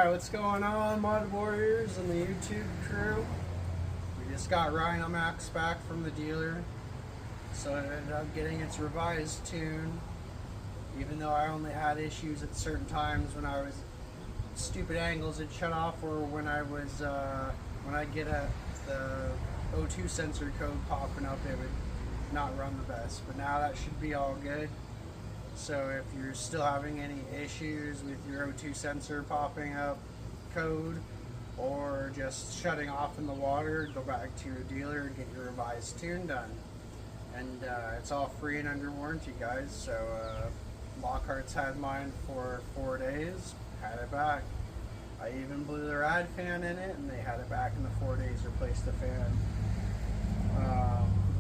Alright, what's going on, Mud Warriors and the YouTube crew? We just got Rhino Max back from the dealer, so it ended up getting its revised tune, even though I only had issues at certain times when I was stupid angles it shut off, or when I'd get the O2 sensor code popping up, it would not run the best. But now that should be all good. So if you're still having any issues with your O2 sensor popping up code or just shutting off in the water, go back to your dealer and get your revised tune done. And it's all free and under warranty, guys. So Lockhart's had mine for 4 days, had it back. I even blew the rad fan in it and they had it back in the 4 days, replaced the fan.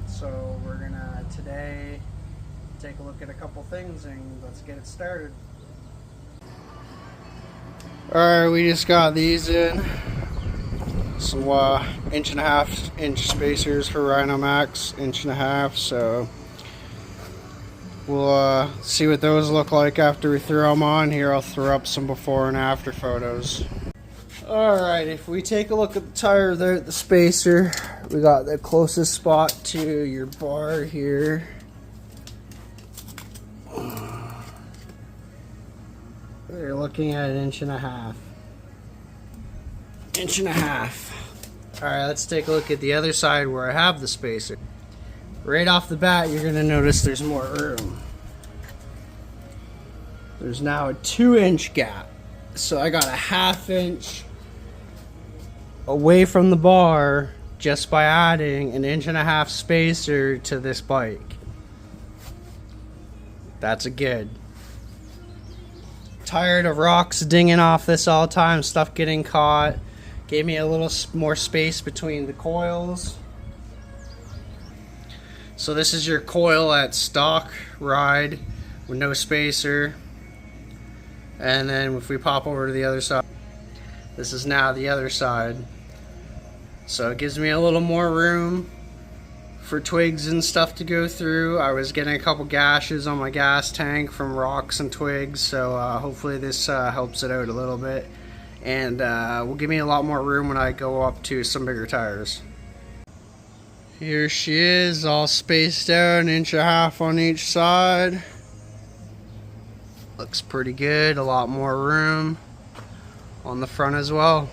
So we're gonna today take a look at a couple things and let's get it started. Alright, we just got these in. Some 1.5 inch spacers for Rhino Max, 1.5 inch, so we'll see what those look like after we throw them on. Here I'll throw up some before and after photos. Alright, if we take a look at the tire there at the spacer, we got the closest spot to your bar here. We're looking at 1.5 inches. 1.5 inches. Alright, let's take a look at the other side where I have the spacer. Right off the bat, you're going to notice there's more room. There's now a 2-inch gap. So I got a 1/2 inch away from the bar just by adding an 1.5 inch spacer to this bike. That's a good. Tired of rocks dinging off this all the time, stuff getting caught. Gave me a little more space between the coils. So this is your coil at stock ride with no spacer. And then if we pop over to the other side, this is now the other side. So it gives me a little more room for twigs and stuff to go through. I was getting a couple gashes on my gas tank from rocks and twigs, so hopefully this helps it out a little bit, and will give me a lot more room when I go up to some bigger tires. Here she is, all spaced out, 1.5 inches on each side. Looks pretty good, a lot more room on the front as well.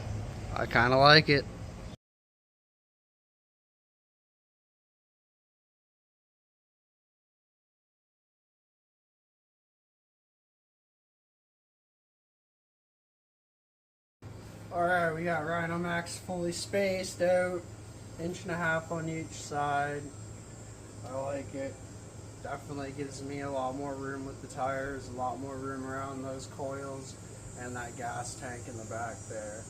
I kind of like it. Alright, we got Rhino Max fully spaced out, 1.5 inches on each side. I like it. Definitely gives me a lot more room with the tires, a lot more room around those coils and that gas tank in the back there,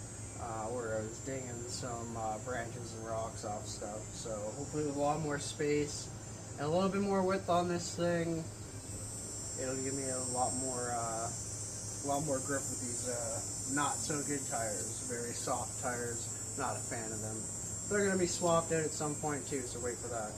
where I was dinging some branches and rocks off stuff. So hopefully with a lot more space and a little bit more width on this thing, it'll give me a lot more grip with these not so good tires, very soft tires. Not a fan of them. They're going to be swapped out at some point too, so wait for that.